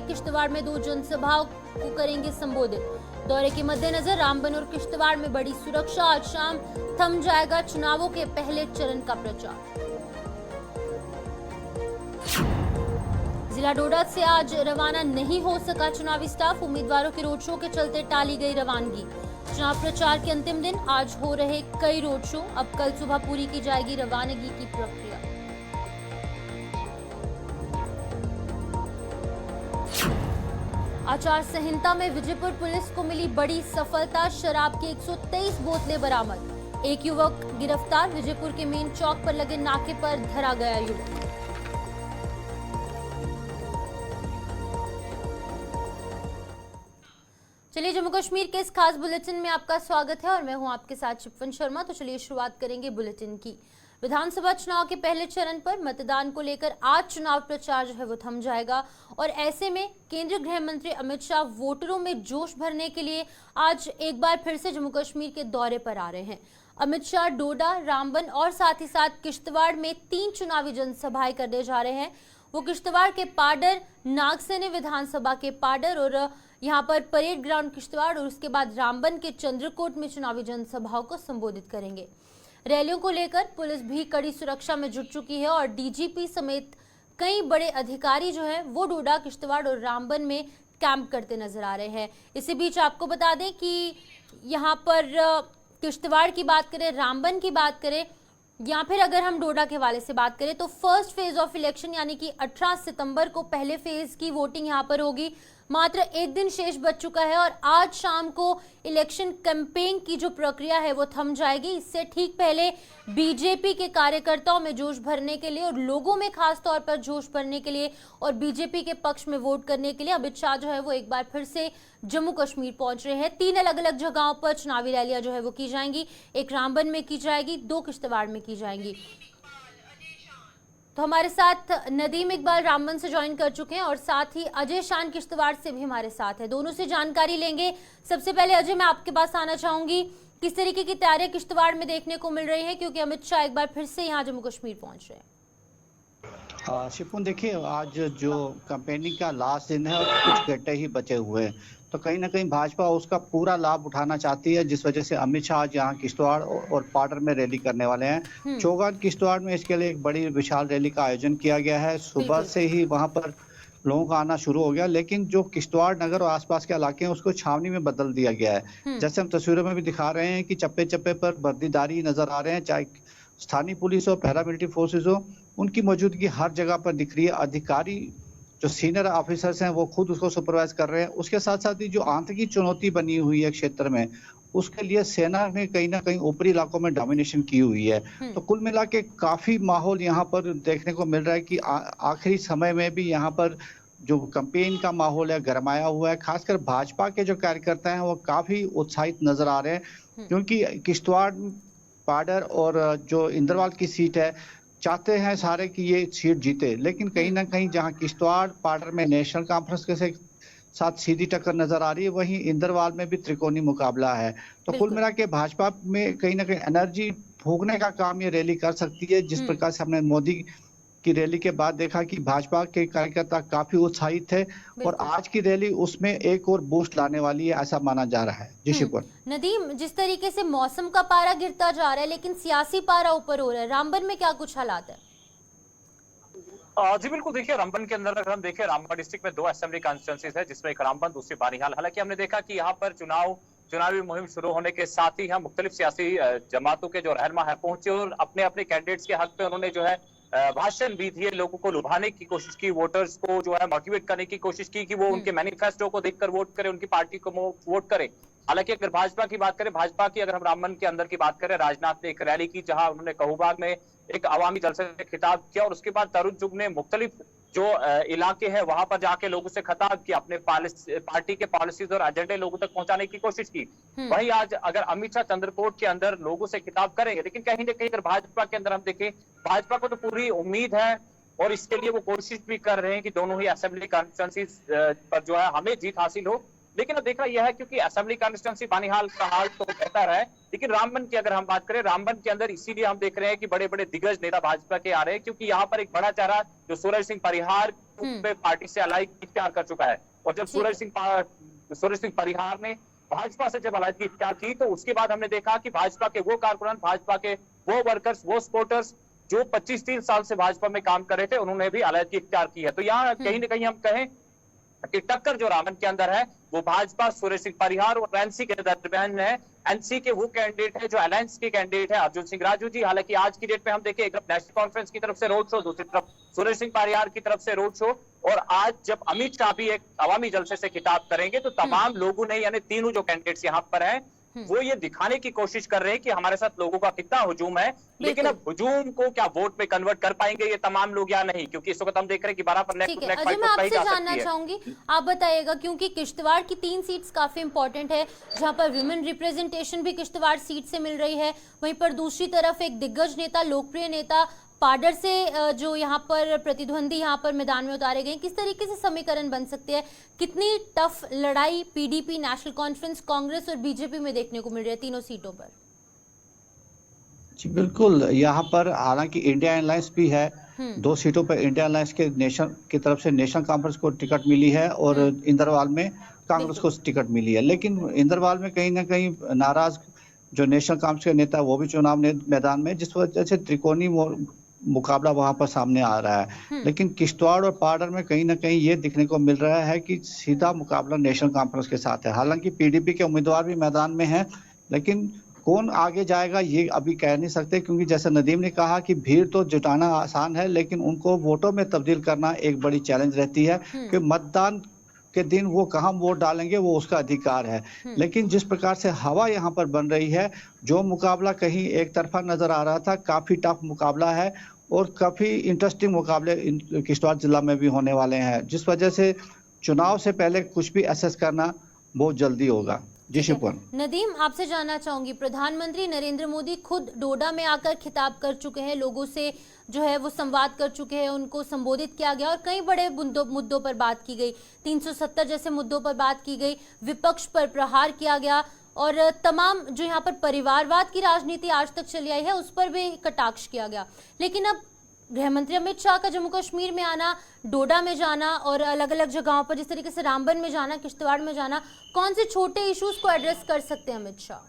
किश्तवाड़ में 2 जनसभाओं को करेंगे संबोधित। दौरे के मद्देनजर रामबन और किश्तवाड़ में बड़ी सुरक्षा। आज शाम थम जाएगा चुनावों के पहले चरण का प्रचार। जिला डोडा से आज रवाना नहीं हो सका चुनावी स्टाफ। उम्मीदवारों के रोड शो के चलते टाली गई रवानगी। चुनाव प्रचार के अंतिम दिन आज हो रहे कई रोड शो। अब कल सुबह पूरी की जाएगी रवानगी की प्रक्रिया। आचार संहिता में विजयपुर पुलिस को मिली बड़ी सफलता। शराब की 123 बोतलें बरामद। एक युवक गिरफ्तार। विजयपुर के मेन चौक पर लगे नाके पर धरा गया युवक। चलिए, जम्मू कश्मीर के इस खास बुलेटिन में आपका स्वागत है और मैं हूं आपके साथ शिपवन शर्मा। तो चलिए शुरुआत करेंगे बुलेटिन की। विधानसभा चुनाव के पहले चरण पर मतदान को लेकर आज चुनाव प्रचार जो है वो थम जाएगा और ऐसे में केंद्रीय गृह मंत्री अमित शाह वोटरों में जोश भरने के लिए आज एक बार फिर से जम्मू कश्मीर के दौरे पर आ रहे हैं। अमित शाह डोडा, रामबन और साथ ही साथ किश्तवाड़ में 3 चुनावी जनसभाएं करने जा रहे हैं। वो किश्तवाड़ के पाडर, नागसैनी विधानसभा के पाडर और यहाँ पर परेड ग्राउंड किश्तवाड़ और उसके बाद रामबन के चंद्रकोट में चुनावी जनसभाओं को संबोधित करेंगे। रैलियों को लेकर पुलिस भी कड़ी सुरक्षा में जुट चुकी है और डीजीपी समेत कई बड़े अधिकारी जो हैं वो डोडा, किश्तवाड़ और रामबन में कैंप करते नजर आ रहे हैं। इसी बीच आपको बता दें कि यहाँ पर किश्तवाड़ की बात करें, रामबन की बात करें या फिर अगर हम डोडा के हवाले से बात करें तो फर्स्ट फेज ऑफ इलेक्शन यानी कि 18 सितंबर को पहले फेज की वोटिंग यहाँ पर होगी। मात्र एक दिन शेष बच चुका है और आज शाम को इलेक्शन कैंपेन की जो प्रक्रिया है वो थम जाएगी। इससे ठीक पहले बीजेपी के कार्यकर्ताओं में जोश भरने के लिए और लोगों में खास तौर पर जोश भरने के लिए और बीजेपी के पक्ष में वोट करने के लिए अमित शाह जो है वो एक बार फिर से जम्मू कश्मीर पहुंच रहे हैं। 3 अलग अलग जगहों पर चुनावी रैलियां जो है वो की जाएंगी। एक रामबन में की जाएगी, 2 किश्तवाड़ में की जाएंगी। तो हमारे साथ नदीम इकबाल रामबन से ज्वाइन कर चुके हैं और साथ ही अजय शान किश्तवाड़ से भी हमारे साथ है। दोनों से जानकारी लेंगे। सबसे पहले अजय, मैं आपके पास आना चाहूंगी, किस तरीके की तैयारियां किश्तवाड़ में देखने को मिल रही है क्योंकि अमित शाह एक बार फिर से यहाँ जम्मू कश्मीर पहुंच रहे हैं? शिपुन, देखिए आज जो कैंपेनिंग का लास्ट दिन है और कुछ घंटे ही बचे हुए हैं, तो कहीं ना कहीं भाजपा उसका पूरा लाभ उठाना चाहती है, जिस वजह से अमित शाह आज यहाँ किश्तवाड़ और पाडर में रैली करने वाले हैं। चौगान किश्तवाड़ में इसके लिए एक बड़ी विशाल रैली का आयोजन किया गया है। सुबह से ही वहां पर लोगों का आना शुरू हो गया, लेकिन जो किश्तवाड़ नगर और आसपास के इलाके हैं उसको छावनी में बदल दिया गया है। जैसे हम तस्वीरों में भी दिखा रहे हैं कि चप्पे चप्पे पर वर्दीधारी नजर आ रहे हैं, चाहे स्थानीय पुलिस हो, पैरामिलिट्री फोर्सेज हो, उनकी मौजूदगी हर जगह पर दिख रही है। अधिकारी जो सीनियर ऑफिसर्स हैं वो खुद उसको सुपरवाइज कर रहे हैं। उसके साथ साथ ही जो आंतरिक चुनौती बनी हुई है क्षेत्र में, उसके लिए सेना ने कहीं ना कहीं ऊपरी इलाकों में डोमिनेशन की हुई है। तो कुल मिला के काफी माहौल यहाँ पर देखने को मिल रहा है कि आखिरी समय में भी यहाँ पर जो कैंपेन का माहौल है गरमाया हुआ है। खासकर भाजपा के जो कार्यकर्ता हैं वो काफी उत्साहित नजर आ रहे हैं, क्योंकि किश्तवाड़, पाडर और जो इंद्रवाल की सीट है, चाहते हैं सारे कि ये सीट जीते, लेकिन कहीं ना कहीं जहां किश्तवाड़, पाडर में नेशनल कॉन्फ्रेंस के साथ सीधी टक्कर नजर आ रही है, वहीं इंद्रवाल में भी त्रिकोणीय मुकाबला है। तो कुल मिला के भाजपा में कहीं ना कहीं एनर्जी फूंकने का काम ये रैली कर सकती है। जिस प्रकार से हमने मोदी की रैली के बाद देखा कि भाजपा के कार्यकर्ता काफी उत्साहित थे और आज की रैली उसमें एक और बूस्ट लाने वाली है, ऐसा माना जा रहा है। जी शिवकुमार। नदीम, जिस तरीके से मौसम का पारा गिरता जा रहा है लेकिन सियासी पारा ऊपर हो रहा है, रामबन में क्या कुछ हालात है? जी बिल्कुल, देखिए रामबन के अंदर अगर हम देखें, रामबन डिस्ट्रिक्ट में 2 असेंबली कॉन्स्टिट्यूंसीज है, जिसमें एक रामबन, दूसरी बानिहाल। हालांकि हमने देखा कि यहाँ पर चुनावी मुहिम शुरू होने के साथ ही यहाँ मुख्तलिफ सियासी जमातों के जो रहनुमा है पहुंचे और अपने अपने कैंडिडेट्स के हक पे उन्होंने जो है भाषण भी दिए, लोगों को लुभाने की कोशिश की, वोटर्स को जो है मोटिवेट करने की कोशिश की कि वो उनके मैनिफेस्टो को देखकर वोट करें, उनकी पार्टी को वोट करें। हालांकि अगर भाजपा की बात करें, भाजपा की अगर हम रामबन के अंदर की बात करें, राजनाथ ने एक रैली की जहां उन्होंने कहूबाग में एक अवामी जलसे से खिताब किया और उसके बाद तरुण चुग ने मुख्तलिफ जो इलाके हैं वहां पर जाके लोगों से खिताब किया, अपने पार्टी के पॉलिसीज और एजेंडे लोगों तक पहुंचाने की कोशिश की। वहीं आज अगर अमित शाह चंद्रकोट के अंदर लोगों से खिताब करेंगे, लेकिन कहीं ना कहीं अगर भाजपा के अंदर हम देखें, भाजपा को तो पूरी उम्मीद है और इसके लिए वो कोशिश भी कर रहे हैं कि दोनों ही असेंबली कॉन्स्टिट्यूंसीज पर जो है हमें जीत हासिल हो। लेकिन अब देखना यह है क्योंकि असेंबली कॉन्स्टिट्यूंसी बानीहाल का हाल तो बेहतर है, लेकिन रामबन की अगर हम बात करें, रामबन के अंदर इसीलिए हम देख रहे हैं कि बड़े बड़े दिग्गज नेता भाजपा के आ रहे हैं क्योंकि यहाँ पर एक बड़ा चेहरा जो सूरज सिंह परिहार पार्टी से अलाइक इख्तियार कर चुका है। और जब सूरज सिंह परिहार ने भाजपा से जब अलायदी इख्तियार की तो उसके बाद हमने देखा कि भाजपा के वो कारकुनान, भाजपा के वो वर्कर्स, वो सपोर्टर्स जो 25-30 साल से भाजपा में काम कर रहे थे, उन्होंने भी अलायदी इख्तियार की है। तो यहाँ कहीं ना कहीं हम कहें कि टक्कर जो रामबन के अंदर है वो भाजपा, सूरज सिंह परिहार और एनसी के दरमियान है। एनसी के वो कैंडिडेट है जो अलायंस के कैंडिडेट है अर्जुन सिंह राजू जी। हालांकि आज की डेट में हम देखें, एक तरफ नेशनल कॉन्फ्रेंस की तरफ से रोड शो, दूसरी तरफ सूरज सिंह परिहार की तरफ से रोड शो, और आज जब अमित शाह भी एक अवामी जलसे से खिताब करेंगे तो तमाम लोगों ने, यानी तीनों जो कैंडिडेट्स यहाँ पर हैं, वो ये दिखाने की कोशिश कर रहे हैं कि हमारे साथ लोगों का कितना हुजूम है, लेकिन अब हुजूम को क्या वोट में कन्वर्ट कर पाएंगे ये तमाम लोग या नहीं, क्योंकि इस वक्त हम देख रहे हैं कि 12 पर नेक टू नेक फाइट मैं कहीं आपसे जा जानना सकती है। चाहूंगी, आप बताइएगा, क्योंकि किश्तवाड़ की 3 सीट्स काफी इंपॉर्टेंट है जहां पर विमेन रिप्रेजेंटेशन भी किश्तवाड़ सीट से मिल रही है, वहीं पर दूसरी तरफ एक दिग्गज नेता, लोकप्रिय नेता पाडर से जो यहाँ पर प्रतिद्वंदी यहाँ पर मैदान में उतारे गए, किस तरीके से समीकरण बन सकते हैं? कितनी टफ लड़ाई पीडीपी, नेशनल कॉन्फ्रेंस, कांग्रेस और बीजेपी में देखने को मिल रही है तीनों सीटों पर? जी बिल्कुल, यहाँ पर हालांकि इंडिया अलायंस भी है, 2 सीटों पर इंडिया अलायंस के नेशन की तरफ से नेशनल कॉन्फ्रेंस को टिकट मिली है और इंदरवाल में कांग्रेस को टिकट मिली है। लेकिन इंदरवाल में कहीं ना कहीं नाराज जो नेशनल कॉन्फ्रेंस के नेता वो भी चुनाव मैदान में, जिस वजह से त्रिकोणी मुकाबला वहां पर सामने आ रहा है। लेकिन किश्तवाड़ और पाडर में कहीं ना कहीं ये दिखने को मिल रहा है कि सीधा मुकाबला नेशनल कॉन्फ्रेंस के साथ है। हालांकि पीडीपी के उम्मीदवार भी मैदान में हैं, लेकिन कौन आगे जाएगा ये अभी कह नहीं सकते, क्योंकि जैसे नदीम ने कहा कि भीड़ तो जुटाना आसान है, लेकिन उनको वोटों में तब्दील करना एक बड़ी चैलेंज रहती है कि मतदान के दिन वो कहाँ वोट डालेंगे वो उसका अधिकार है। लेकिन जिस प्रकार से हवा यहाँ पर बन रही है, जो मुकाबला कहीं एक तरफा नजर आ रहा था, काफी टफ मुकाबला है और काफी इंटरेस्टिंग मुकाबले किश्तवाड़ जिला में भी होने वाले हैं, जिस वजह से चुनाव से पहले कुछ भी असेस करना बहुत जल्दी होगा। जी शिवपुर। नदीम, आपसे जानना चाहूंगी, प्रधानमंत्री नरेंद्र मोदी खुद डोडा में आकर खिताब कर चुके हैं, लोगों से जो है वो संवाद कर चुके हैं, उनको संबोधित किया गया और कई बड़े मुद्दों पर बात की गई, 370 जैसे मुद्दों पर बात की गई, विपक्ष पर प्रहार किया गया और तमाम जो यहाँ पर परिवारवाद की राजनीति आज तक चली आई है उस पर भी कटाक्ष किया गया। लेकिन अब गृह मंत्री अमित शाह का जम्मू कश्मीर में आना, डोडा में जाना और अलग अलग जगहों पर जिस तरीके से रामबन में जाना, किश्तवाड़ में जाना, कौन से छोटे इश्यूज को एड्रेस कर सकते हैं अमित शाह?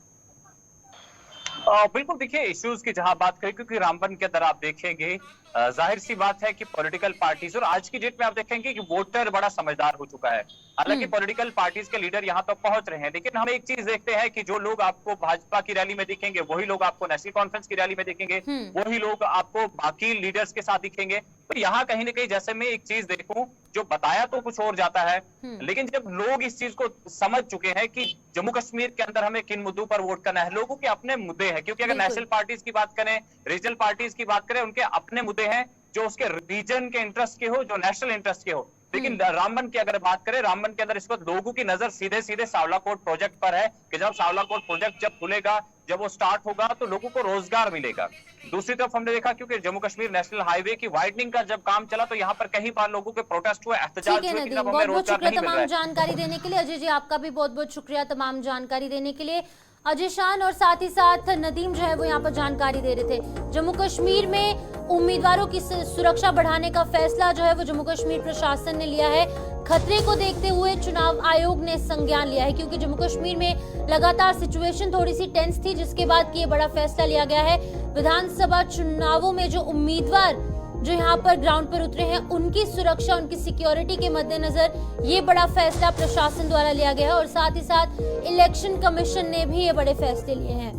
बिल्कुल, देखिए इश्यूज की जहां बात करें, क्योंकि रामबन के अंदर आप देखेंगे जाहिर सी बात है कि पॉलिटिकल पार्टीज, और आज की डेट में आप देखेंगे कि वोटर बड़ा समझदार हो चुका है। हालांकि पॉलिटिकल पार्टीज के लीडर यहां तक पहुंच रहे हैं, लेकिन हम एक चीज देखते हैं कि जो लोग आपको भाजपा की रैली में दिखेंगे वही लोग आपको नेशनल कॉन्फ्रेंस की रैली में दिखेंगे, वही लोग आपको बाकी लीडर्स के साथ दिखेंगे। तो यहाँ कहीं ना कहीं जैसे मैं एक चीज देखूं, जो बताया तो कुछ और जाता है, लेकिन जब लोग इस चीज को समझ चुके हैं कि जम्मू कश्मीर के अंदर हमें किन मुद्दों पर वोट करना है, लोगों के अपने मुद्दे हैं, क्योंकि अगर नेशनल पार्टीज की बात करें, रीजनल पार्टीज की बात करें, उनके अपने मुद्दे हैं जो उसके रीजन के इंटरेस्ट के हो, जो नेशनल इंटरेस्ट के हो। लेकिन रामबन की अगर बात करें, रामबन के अंदर इस वक्त लोगों की नजर सीधे सीधे सावलाकोट प्रोजेक्ट पर है कि जब सावलाकोट प्रोजेक्ट जब खुलेगा, जब वो स्टार्ट होगा तो लोगों को रोजगार मिलेगा। दूसरी तरफ हमने देखा क्योंकि जम्मू कश्मीर नेशनल हाईवे की वाइडनिंग का जब काम चला तो यहाँ पर कहीं बार लोगों के प्रोटेस्ट हुए, एहतजाज हुए कि हमें रोजगार नहीं मिल रहा है। तमाम जानकारी देने के लिए अजय जी, आपका भी बहुत बहुत शुक्रिया तमाम जानकारी देने के लिए। अजय शान और साथ ही साथ नदीम जो है वो यहाँ पर जानकारी दे रहे थे। जम्मू कश्मीर में उम्मीदवारों की सुरक्षा बढ़ाने का फैसला जो है वो जम्मू कश्मीर प्रशासन ने लिया है। खतरे को देखते हुए चुनाव आयोग ने संज्ञान लिया है, क्योंकि जम्मू कश्मीर में लगातार सिचुएशन थोड़ी सी टेंस थी, जिसके बाद ये बड़ा फैसला लिया गया है। विधानसभा चुनावों में जो उम्मीदवार जो यहाँ पर ग्राउंड पर उतरे हैं उनकी सुरक्षा, उनकी सिक्योरिटी के मद्देनजर ये बड़ा फैसला प्रशासन द्वारा लिया गया है और साथ ही साथ इलेक्शन कमीशन ने भी ये बड़े फैसले लिए हैं।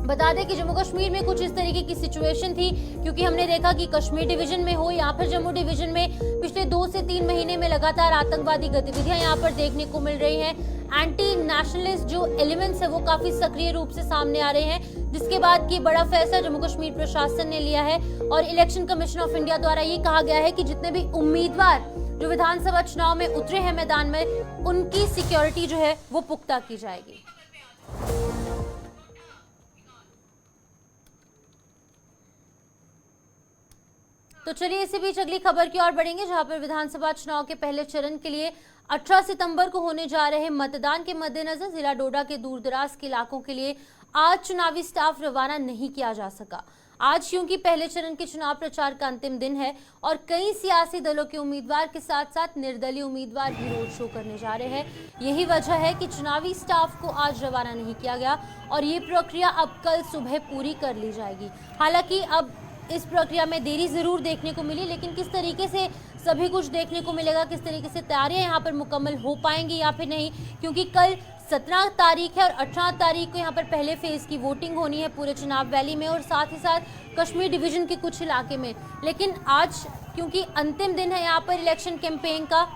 बता दें कि जम्मू कश्मीर में कुछ इस तरीके की सिचुएशन थी, क्योंकि हमने देखा कि कश्मीर डिवीजन में हो या फिर जम्मू डिवीजन में पिछले 2 से 3 महीने में लगातार आतंकवादी गतिविधियां यहाँ पर देखने को मिल रही हैं। एंटी नेशनलिस्ट जो एलिमेंट्स है वो काफी सक्रिय रूप से सामने आ रहे हैं, जिसके बाद की बड़ा फैसला जम्मू कश्मीर प्रशासन ने लिया है और इलेक्शन कमीशन ऑफ इंडिया द्वारा ये कहा गया है कि जितने भी उम्मीदवार जो विधानसभा चुनाव में उतरे हैं मैदान में, उनकी सिक्योरिटी जो है वो पुख्ता की जाएगी। तो चलिए इसी बीच अगली खबर की ओर बढ़ेंगे, जहां पर विधानसभा चुनाव के पहले चरण के लिए 18 सितंबर को होने जा रहे मतदान के मद्देनजर जिला डोडा के दूरदराज के इलाकों के लिए आज चुनावी स्टाफ रवाना नहीं किया जा सका। आज क्योंकि पहले चरण के चुनाव प्रचार का अंतिम दिन है और कई सियासी दलों के उम्मीदवार के साथ साथ निर्दलीय उम्मीदवार भी रोड शो करने जा रहे हैं। यही वजह है कि चुनावी स्टाफ को आज रवाना नहीं किया गया और ये प्रक्रिया अब कल सुबह पूरी कर ली जाएगी। हालांकि अब इस प्रक्रिया में देरी जरूर देखने को मिली, लेकिन किस तरीके से सभी कुछ देखने को मिलेगा, किस तरीके से तैयारियां यहाँ पर मुकम्मल हो पाएंगी या फिर नहीं, क्योंकि कल 17 तारीख है और 18 तारीख को यहाँ पर पहले फेज की वोटिंग होनी है पूरे चुनाव वैली में और साथ ही साथ कश्मीर डिवीजन के कुछ इलाके में। लेकिन आज क्योंकि अंतिम दिन है यहाँ पर इलेक्शन कैंपेन का,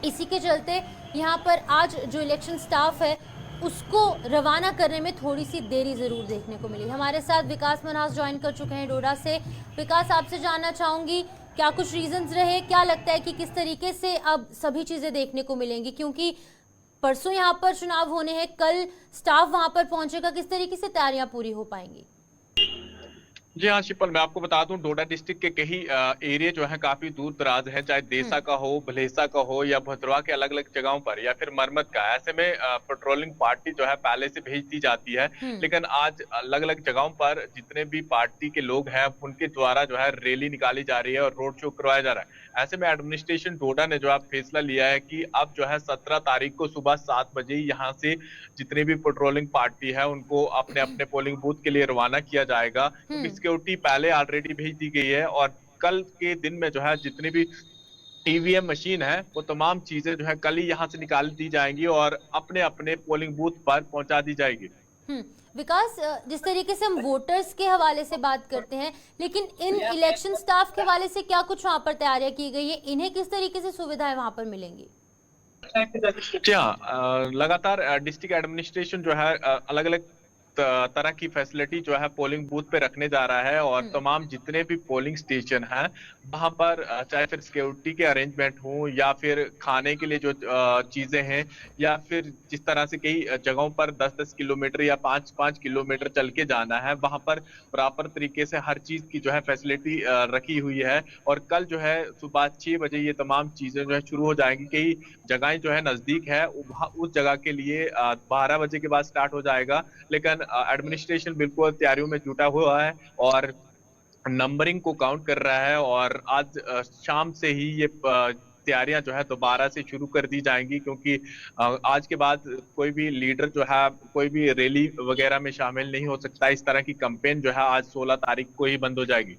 इसी के चलते यहाँ पर आज जो इलेक्शन स्टाफ है उसको रवाना करने में थोड़ी सी देरी जरूर देखने को मिली। हमारे साथ विकास मन्हास ज्वाइन कर चुके हैं डोडा से। विकास, आपसे जानना चाहूंगी क्या कुछ रीजंस रहे, क्या लगता है कि किस तरीके से अब सभी चीजें देखने को मिलेंगी, क्योंकि परसों यहाँ पर चुनाव होने हैं, कल स्टाफ वहां पर पहुंचेगा, किस तरीके से तैयारियां पूरी हो पाएंगी? जी हाँ शिपल, मैं आपको बता दूं डोडा डिस्ट्रिक्ट के कई एरिया जो है काफी दूर दराज है, चाहे देसा का हो, भलेसा का हो या भद्रवा के अलग अलग जगहों पर या फिर मरमत का। ऐसे में पेट्रोलिंग पार्टी जो है पहले से भेज दी जाती है, लेकिन आज अलग अलग जगहों पर जितने भी पार्टी के लोग हैं उनके द्वारा जो है रैली निकाली जा रही है और रोड शो करवाया जा रहा है। ऐसे में एडमिनिस्ट्रेशन डोडा ने जो है फैसला लिया है कि अब जो है 17 तारीख को सुबह 7 बजे यहाँ से जितने भी पेट्रोलिंग पार्टी है उनको अपने अपने पोलिंग बूथ के लिए रवाना किया जाएगा। सिक्योरिटी पहले ऑलरेडी भेज दी गई है और कल के दिन में जो है जितनी भी ईवीएम मशीन है वो तमाम चीजें जो है कल ही यहाँ से निकाल दी जाएंगी और अपने अपने पोलिंग बूथ पर पहुंचा दी जाएगी। विकास, जिस तरीके से हम वोटर्स के हवाले से बात करते हैं, लेकिन इन इलेक्शन स्टाफ के हवाले से क्या कुछ वहां पर तैयारियां की गई है, इन्हें किस तरीके से सुविधाएं वहां पर मिलेंगी? जी हाँ, लगातार डिस्ट्रिक्ट एडमिनिस्ट्रेशन जो है अलग अलग तरह की फैसिलिटी जो है पोलिंग बूथ पे रखने जा रहा है और तमाम जितने भी पोलिंग स्टेशन हैं वहां पर चाहे फिर सिक्योरिटी के अरेंजमेंट हो या फिर खाने के लिए जो चीजें हैं या फिर जिस तरह से कई जगहों पर 10-10 किलोमीटर या 5-5 किलोमीटर चल के जाना है, वहां पर प्रॉपर तरीके से हर चीज की जो है फैसिलिटी रखी हुई है। और कल जो है सुबह 6 बजे ये तमाम चीजें जो है शुरू हो जाएंगी। कई जगहें जो है नजदीक है, उस जगह के लिए 12 बजे के बाद स्टार्ट हो जाएगा, लेकिन एडमिनिस्ट्रेशन बिल्कुल तैयारियों में जुटा हुआ है और नंबरिंग को काउंट कर रहा है और आज शाम से ही ये तैयारियां जो है दोबारा से शुरू कर दी जाएंगी, क्योंकि आज के बाद कोई भी लीडर जो है कोई भी रैली वगैरह में शामिल नहीं हो सकता। इस तरह की कैंपेन जो है आज 16 तारीख को ही बंद हो जाएगी।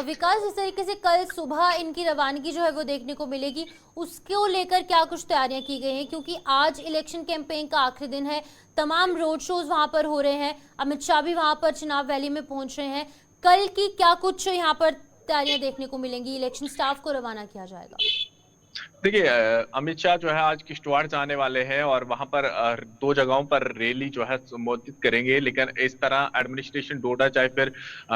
विकास, इस तरीके से कल सुबह इनकी रवानगी जो है वो देखने को मिलेगी, उसको लेकर क्या कुछ तैयारियां की गई हैं, क्योंकि आज इलेक्शन कैंपेन का आखिरी दिन है, तमाम रोड शोज वहां पर हो रहे हैं, अमित शाह भी वहां पर चुनाव वैली में पहुंच रहे हैं, कल की क्या कुछ यहाँ पर तैयारियां देखने को मिलेंगी, इलेक्शन स्टाफ को रवाना किया जाएगा? देखिए, अमित शाह जो है आज किश्तवाड़ जाने वाले हैं और वहां पर 2 जगहों पर रैली जो है संबोधित करेंगे। लेकिन इस तरह एडमिनिस्ट्रेशन डोडा, चाहे फिर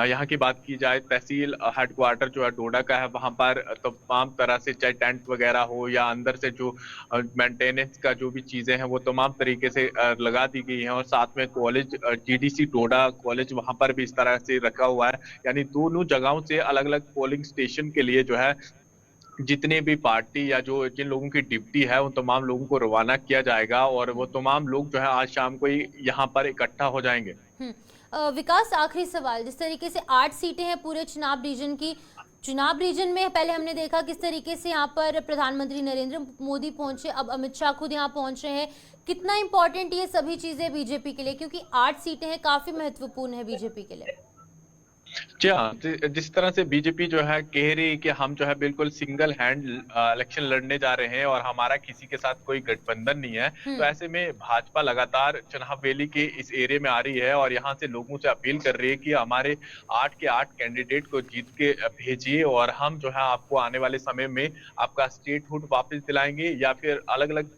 यहाँ की बात की जाए तहसील हेडक्वार्टर जो है डोडा का है, वहां पर तमाम तरह से चाहे टेंट वगैरह हो या अंदर से जो मेंटेनेंस का जो भी चीजें हैं वो तमाम तरीके से लगा दी गई हैं। और साथ में कॉलेज जीडीसी डोडा कॉलेज वहां पर भी इस तरह से रखा हुआ है, यानी दोनों जगहों से अलग अलग पोलिंग स्टेशन के लिए जो है जितने भी पार्टी या जो जिन लोगों की ड्यूटी है उन तमाम लोगों को रवाना किया जाएगा और वो तमाम लोग जो है आज शाम को ही यहाँ पर इकट्ठा हो जाएंगे। विकास, आखिरी सवाल, जिस तरीके से 8 सीटें हैं पूरे चुनाव रीजन की, चुनाव रीजन में पहले हमने देखा किस तरीके से यहाँ पर प्रधानमंत्री नरेंद्र मोदी पहुंचे, अब अमित शाह खुद यहाँ पहुंच रहे हैं, कितना इंपॉर्टेंट ये सभी चीजें बीजेपी के लिए, क्योंकि 8 सीटें हैं, काफी महत्वपूर्ण है बीजेपी के लिए? जी हाँ, जिस तरह से बीजेपी जो है कह रही है कि हम जो है बिल्कुल सिंगल हैंड इलेक्शन लड़ने जा रहे हैं और हमारा किसी के साथ कोई गठबंधन नहीं है, तो ऐसे में भाजपा लगातार चुनाव वैली के इस एरिया में आ रही है और यहाँ से लोगों से अपील कर रही है कि हमारे 8 के 8 कैंडिडेट को जीत के भेजिए और हम जो है आपको आने वाले समय में आपका स्टेटहुड वापस दिलाएंगे या फिर अलग अलग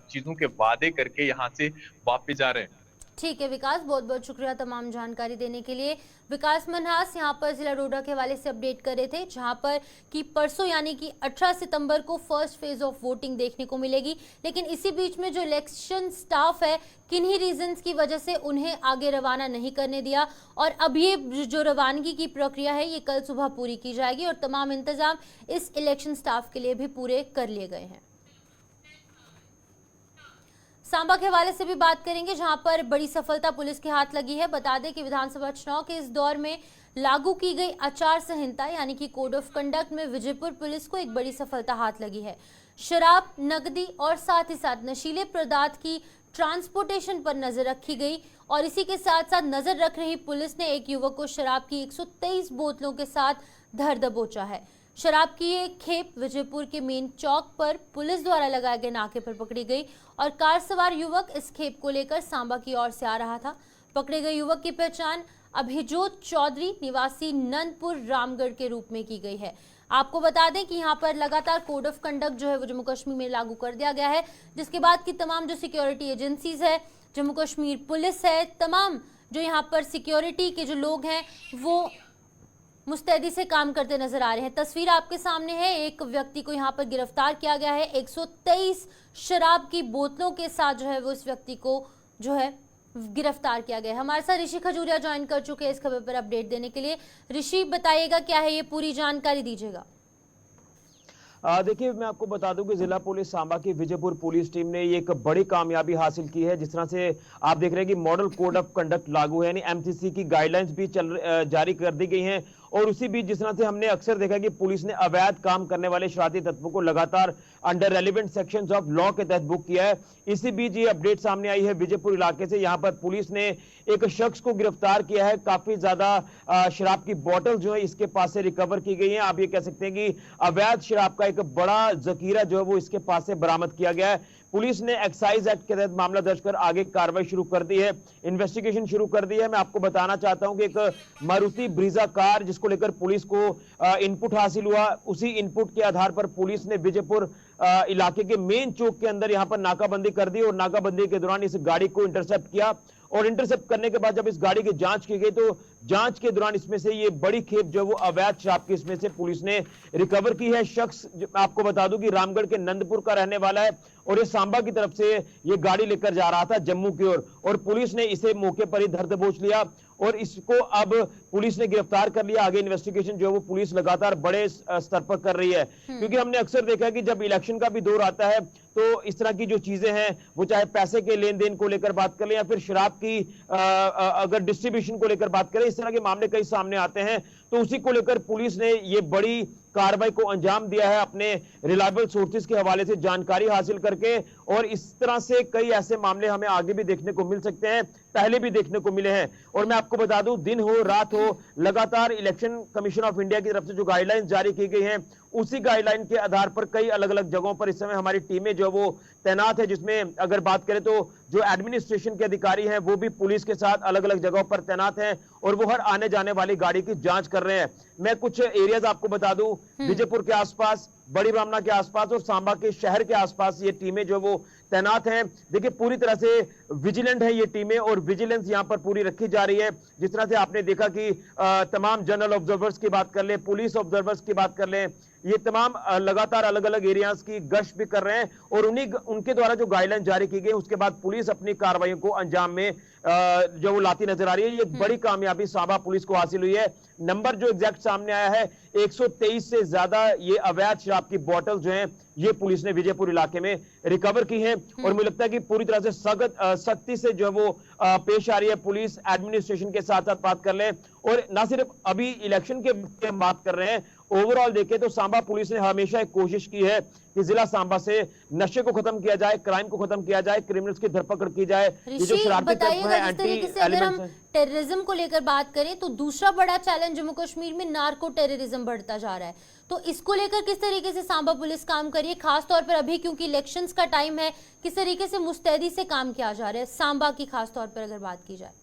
चीजों के वादे करके यहाँ से वापस जा रहे हैं। ठीक है विकास, बहुत बहुत शुक्रिया तमाम जानकारी देने के लिए। विकास मनहास यहाँ पर जिला डोडा के हवाले से अपडेट कर रहे थे, जहाँ पर कि परसों यानी कि 18 सितंबर को फर्स्ट फेज ऑफ वोटिंग देखने को मिलेगी। लेकिन इसी बीच में जो इलेक्शन स्टाफ है, किन्हीं रीजंस की वजह से उन्हें आगे रवाना नहीं करने दिया और अब ये जो रवानगी की प्रक्रिया है ये कल सुबह पूरी की जाएगी और तमाम इंतजाम इस इलेक्शन स्टाफ के लिए भी पूरे कर लिए गए हैं। सांबा के हवाले से भी बात करेंगे, जहां पर बड़ी सफलता पुलिस के हाथ लगी है। बता दें कि विधानसभा चुनाव के इस दौर में लागू की गई आचार संहिता यानी कि कोड ऑफ कंडक्ट में विजयपुर पुलिस को एक बड़ी सफलता हाथ लगी है। शराब, नकदी और साथ ही साथ नशीले पदार्थ की ट्रांसपोर्टेशन पर नजर रखी गई और इसी के साथ साथ नजर रख रही पुलिस ने एक युवक को शराब की 123 बोतलों के साथ धर दबोचा है। शराब की ये खेप विजयपुर के मेन चौक पर पुलिस द्वारा लगाए गए नाके पर पकड़ी गई और कार सवार युवक इस खेप को लेकर सांबा की ओर से आ रहा था। पकड़े गए युवक की पहचान अभिजोत चौधरी निवासी नंदपुर रामगढ़ के रूप में की गई है। आपको बता दें कि यहाँ पर लगातार कोड ऑफ कंडक्ट जो है वो जम्मू कश्मीर में लागू कर दिया गया है, जिसके बाद की तमाम जो सिक्योरिटी एजेंसीज है, जम्मू कश्मीर पुलिस है, तमाम जो यहाँ पर सिक्योरिटी के जो लोग हैं वो मुस्तैदी से काम करते नजर आ रहे हैं। तस्वीर आपके सामने है, एक व्यक्ति को यहाँ पर गिरफ्तार किया गया है। 123 शराब की बोतलों के साथ जो है वो इस व्यक्ति को जो है गिरफ्तार किया गया है। हमारे साथ ऋषि खजूरिया ज्वाइन कर चुके हैं इस खबर पर अपडेट देने के लिए। ऋषि, बताइएगा क्या है ये पूरी जानकारी दीजिएगा। देखिए, मैं आपको बता दूं कि जिला पुलिस सांबा की विजयपुर पुलिस टीम ने ये एक बड़ी कामयाबी हासिल की है। जिस तरह से आप देख रहे हैं कि मॉडल कोड ऑफ कंडक्ट लागू है, यानी एमसीसी की गाइडलाइंस भी जारी कर दी गई हैं और उसी बीच जिस तरह से हमने अक्सर देखा कि पुलिस ने अवैध काम करने वाले शरारती तत्वों को लगातार under relevant sections of law के तहत बुक किया है। इसी बीच ये अपडेट सामने आई है विजयपुर इलाके से, यहाँ पर पुलिस ने एक शख्स को गिरफ्तार किया है। काफी ज्यादा शराब की बोतल जो है इसके पास से रिकवर की गई है। आप ये कह सकते हैं कि अवैध शराब का एक बड़ा जखीरा जो है वो इसके पास से बरामद किया गया है। पुलिस ने एक्साइज एक्ट के तहत मामला दर्ज कर आगे कार्रवाई शुरू कर दी है, इन्वेस्टिगेशन शुरू कर दी है। मैं आपको बताना चाहता हूं कि एक मारुति ब्रीजा कार जिसको लेकर पुलिस को इनपुट हासिल हुआ, उसी इनपुट के आधार पर पुलिस ने विजयपुर इलाके के मेन चौक के अंदर यहां पर नाकाबंदी कर दी और नाकाबंदी के दौरान इस गाड़ी को इंटरसेप्ट किया और इंटरसेप्ट करने के बाद जब इस गाड़ी की जांच की गई तो जांच के दौरान इसमें से ये बड़ी खेप जो वो अवैध शराब की इसमें से पुलिस ने रिकवर की है। शख्स आपको बता दूं कि रामगढ़ के नंदपुर का रहने वाला है और ये सांबा की तरफ से ये गाड़ी लेकर जा रहा था जम्मू की ओर और पुलिस ने इसे मौके पर ही धर दबोच लिया और इसको अब पुलिस ने गिरफ्तार कर लिया। आगे इन्वेस्टिगेशन जो है वो पुलिस लगातार बड़े स्तर पर कर रही है, क्योंकि हमने अक्सर देखा है कि जब इलेक्शन का भी दौर आता है तो इस तरह की जो चीजें हैं वो चाहे पैसे के लेन देन को लेकर बात कर लें या फिर शराब की अगर डिस्ट्रीब्यूशन को लेकर बात करें, इस तरह के मामले कई सामने आते हैं। तो उसी को लेकर पुलिस ने ये बड़ी कार्रवाई को अंजाम दिया है अपने रिलायबल सोर्सेज के हवाले से जानकारी हासिल करके और इस तरह से कई ऐसे मामले हमें आगे भी देखने को मिल सकते हैं, पहले भी देखने को मिले हैं। और मैं आपको बता दूं, दिन हो रात हो, लगातार इलेक्शन कमीशन ऑफ इंडिया की तरफ से जो गाइडलाइंस जारी की गई हैं उसी गाइडलाइन के आधार पर कई अलग अलग जगहों पर इस समय हमारी टीमें जो वो तैनात है, जिसमें अगर बात करें तो जो एडमिनिस्ट्रेशन के अधिकारी हैं वो भी पुलिस के साथ अलग अलग जगहों पर तैनात हैं और वो हर आने जाने वाली गाड़ी की जांच कर रहे हैं। मैं कुछ एरियाज आपको बता दूं, विजयपुर के आसपास, बड़ी ब्राह्मणा के आसपास और सांबा के शहर के आसपास ये टीमें जो वो तैनात हैं। देखिए, पूरी तरह से विजिलेंट है ये टीमें और विजिलेंस यहां पर पूरी रखी जा रही है। जिस तरह से आपने देखा कि तमाम जनरल ऑब्जर्वर्स की बात कर ले, पुलिस ऑब्जर्वर्स की बात कर ले, ये तमाम लगातार अलग अलग एरियाज की गश्त भी कर रहे हैं और उनके द्वारा जो गाइडलाइन जारी की गई उसके बाद पुलिस अपनी कार्रवाइयों को अंजाम में जो वो लाती नजर आ रही है। ये बड़ी कामयाबी सांबा पुलिस को हासिल हुई है। नंबर जो एग्जैक्ट सामने आया है 123 से ज्यादा ये अवैध शराब की बोतल जो हैं ये पुलिस ने विजयपुर इलाके में रिकवर की है और मुझे लगता है कि पूरी तरह से सख्ती से जो है वो पेश आ रही है पुलिस। एडमिनिस्ट्रेशन के साथ साथ बात कर ले और ना सिर्फ अभी इलेक्शन के हम बात कर रहे हैं, ओवरऑल देखें तो सांबा पुलिस ने हमेशा एक कोशिश की है कि जिला सांबा से नशे को खत्म किया जाए, क्राइम को खत्म किया जाए, क्रिमिनल्स की धरपकड़ की जाए। ये जो शरारती तत्व है, एंटी एलिमेंट्स हैं। टेररिज्म को लेकर बात करें तो दूसरा बड़ा चैलेंज जम्मू कश्मीर में नार्को टेररिज्म बढ़ता जा रहा है, तो इसको लेकर किस तरीके से सांबा पुलिस काम कर रही है, खासतौर पर अभी क्योंकि इलेक्शंस का टाइम है, किस तरीके से मुस्तैदी से काम किया जा रहा है सांबा की खासतौर पर अगर बात की जाए?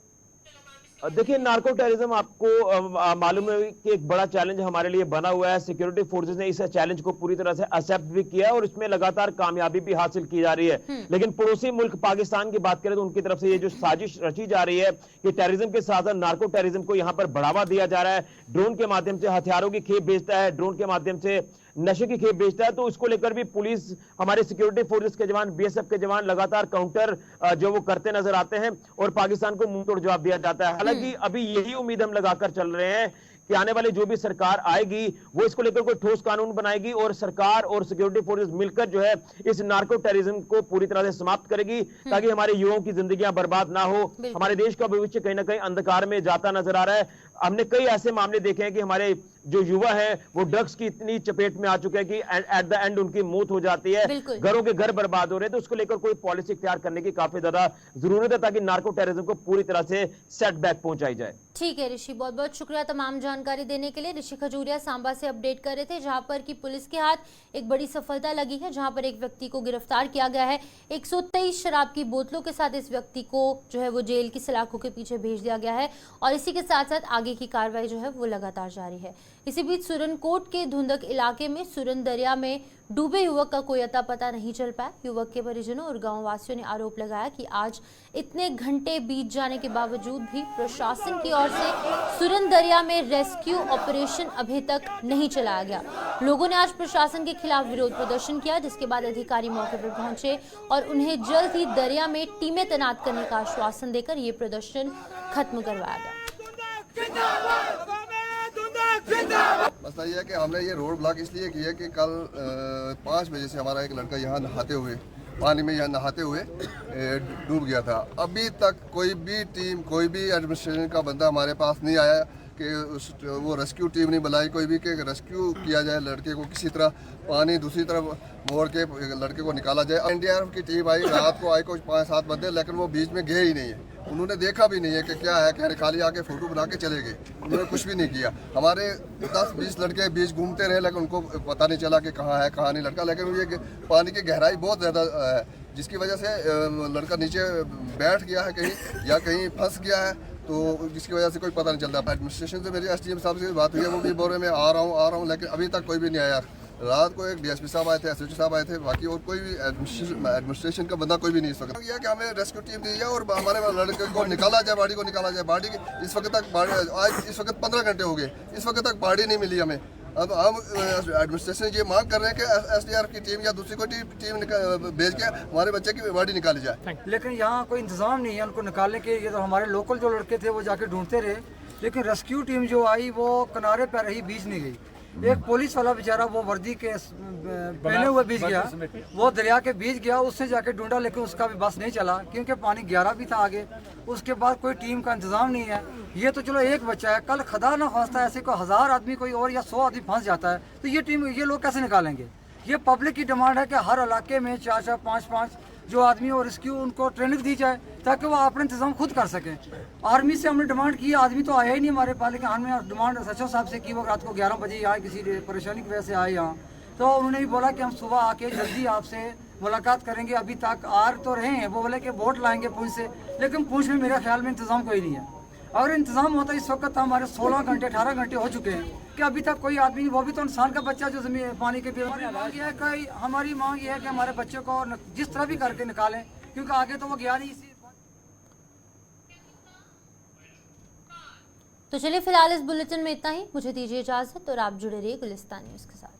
देखिए, नार्को टेररिज्म आपको मालूम है कि एक बड़ा चैलेंज हमारे लिए बना हुआ है। सिक्योरिटी फोर्सेस ने इस चैलेंज को पूरी तरह से एक्सेप्ट भी किया है और इसमें लगातार कामयाबी भी हासिल की जा रही है। लेकिन पड़ोसी मुल्क पाकिस्तान की बात करें तो उनकी तरफ से ये जो साजिश रची जा रही है कि टेररिज्म के साथ साथ नार्को टेररिज्म को यहां पर बढ़ावा दिया जा रहा है। ड्रोन के माध्यम से हथियारों की खेप भेजता है, ड्रोन के माध्यम से नशे की खेप बेचता है। तो इसको लेकर भी पुलिस, हमारे सिक्योरिटी फोर्सेस के जवान, बीएसएफ के जवान लगातार काउंटर जो वो करते नजर आते हैं और पाकिस्तान को मुंह तोड़ जवाब दिया जाता है। हालांकि अभी यही उम्मीद हम लगाकर चल रहे हैं कि आने वाली जो भी सरकार आएगी वो इसको लेकर कोई ठोस कानून बनाएगी और सरकार और सिक्योरिटी फोर्सेस मिलकर जो है इस नार्को टेररिज्म को पूरी तरह से समाप्त करेगी, ताकि हमारे युवाओं की जिंदगियां बर्बाद ना हो। हमारे देश का भविष्य कहीं ना कहीं अंधकार में जाता नजर आ रहा है। हमने कई ऐसे मामले देखे हैं कि हमारे जो युवा हैं वो ड्रग्स की इतनी चपेट में आ चुके हैं कि एट द एंड उनकी मौत हो जाती है, घरों के घर बर्बाद हो रहे हैं। तो उसको लेकर कोई पॉलिसी इख्तियार करने की काफी ज्यादा जरूरत है ताकि नार्को टेररिज्म को पूरी तरह से सेटबैक पहुंचाई जाए। ठीक है ऋषि, बहुत बहुत शुक्रिया तमाम जानकारी देने के लिए। ऋषि खजूरिया सांबा से अपडेट कर रहे थे, जहां पर की पुलिस के हाथ एक बड़ी सफलता लगी है, जहां पर एक व्यक्ति को गिरफ्तार किया गया है। 123 शराब की बोतलों के साथ इस व्यक्ति को जो है वो जेल की सलाखों के पीछे भेज दिया गया है और इसी के साथ साथ आगे की कार्रवाई जो है वो लगातार जारी है। इसी बीच सुरनकोट के धुंधक इलाके में सुरन दरिया में डूबे युवक का कोई अता पता नहीं चल पाया। युवक के परिजनों और गांव वासियों ने आरोप लगाया कि आज इतने घंटे बीत जाने के बावजूद भी प्रशासन की ओर से सुरन दरिया में रेस्क्यू ऑपरेशन अभी तक नहीं चलाया गया। लोगों ने आज प्रशासन के खिलाफ विरोध प्रदर्शन किया, जिसके बाद अधिकारी मौके पर पहुंचे और उन्हें जल्द ही दरिया में टीमें तैनात करने का आश्वासन देकर ये प्रदर्शन खत्म करवाया गया। मसला ये है कि हमने ये रोड ब्लॉक इसलिए किया कि कल 5 बजे से हमारा एक लड़का यहाँ नहाते हुए पानी में यहाँ नहाते हुए डूब गया था। अभी तक कोई भी टीम, कोई भी एडमिनिस्ट्रेशन का बंदा हमारे पास नहीं आया कि वो रेस्क्यू टीम नहीं बुलाई कोई भी कि रेस्क्यू किया जाए, लड़के को किसी तरह पानी दूसरी तरफ मोड़ के लड़के को निकाला जाए। एनडीआरएफ की टीम आई, रात को आई कुछ 5-7 बंदे, लेकिन वो बीच में गए ही नहीं है। उन्होंने देखा भी नहीं है कि क्या है, क्या खाली आके फोटो बना के चले गए। उन्होंने कुछ भी नहीं किया। हमारे 10-20 लड़के बीच घूमते रहे, लेकिन उनको पता नहीं चला कि कहाँ है कहाँ नहीं लड़का। लेकिन ये पानी की गहराई बहुत ज़्यादा है, जिसकी वजह से लड़का नीचे बैठ गया है कहीं या कहीं फंस गया है, तो जिसकी वजह से कोई पता नहीं चलता। एडमिनिस्ट्रेशन से मेरी एसडीएम साहब से बात हुई है, वो भी बोल रहे मैं आ रहा हूँ, लेकिन अभी तक कोई भी नहीं आया। रात को एक डीएसपी साहब आए थे, एसएचओ साहब आए थे, बाकी और कोई भी एडमिनिस्ट्रेशन का बंदा कोई भी नहीं इस वक्त। यह कि हमें रेस्क्यू टीम दी जाए और हमारे लड़के को निकाला जाए, बॉडी को निकाला जाए। बॉडी इस वक्त तक आज इस वक्त 15 घंटे हो गए, इस वक्त तक बॉडी नहीं मिली हमें। अब हम एडमिनिस्ट्रेशन ये मांग कर रहे हैं कि एसडीआरएफ की टीम या दूसरी कोई टीम भेज के हमारे बच्चे की बॉडी निकाली जाए। लेकिन यहाँ कोई इंतजाम नहीं है उनको निकालने के। ये तो हमारे लोकल जो लड़के थे वो जाके ढूंढते रहे, लेकिन रेस्क्यू टीम जो आई वो किनारे पर रही, बीच नहीं गई। एक पुलिस वाला बेचारा वो वर्दी के पहने हुए बीच गया, वो दरिया के बीच गया, उससे जाके ढूंढा, लेकिन उसका भी बस नहीं चला क्योंकि पानी गहरा भी था आगे। उसके बाद कोई टीम का इंतजाम नहीं है। ये तो चलो एक बच्चा है, कल खुदा ना खास्ता ऐसे कोई 1000 आदमी कोई और या 100 आदमी फंस जाता है तो ये लोग कैसे निकालेंगे? ये पब्लिक की डिमांड है कि हर इलाके में 4-4, 5-5 जो आदमी और रेस्क्यू उनको ट्रेनिंग दी जाए ताकि वो अपने इंतजाम खुद कर सकें। आर्मी से हमने डिमांड की, आदमी तो आया ही नहीं हमारे पास, लेकिन हमने डिमांड सचिव साहब से की। वो रात को 11 बजे आए, किसी परेशानी की वजह से आए यहाँ, तो उन्होंने भी बोला कि हम सुबह आके जल्दी आपसे मुलाकात करेंगे। अभी तक आ तो रहे हैं, वो बोले कि बोट लाएंगे पूंछ से, लेकिन पूंछ में मेरे ख्याल में इंतजाम कोई नहीं है। अगर इंतजाम होता इस वक्त हमारे 16 घंटे 18 घंटे हो चुके हैं कि अभी तक कोई आदमी, वो भी तो इंसान का बच्चा जो जमीन पानी के हमारी मांग ये है कि हमारे बच्चे को जिस तरह भी करके निकालें, क्योंकि आगे तो वो गया नहीं। तो चलिए फिलहाल इस बुलेटिन में इतना ही, मुझे दीजिए इजाजत और आप जुड़े रहिए गुलिस्तान न्यूज़ के साथ।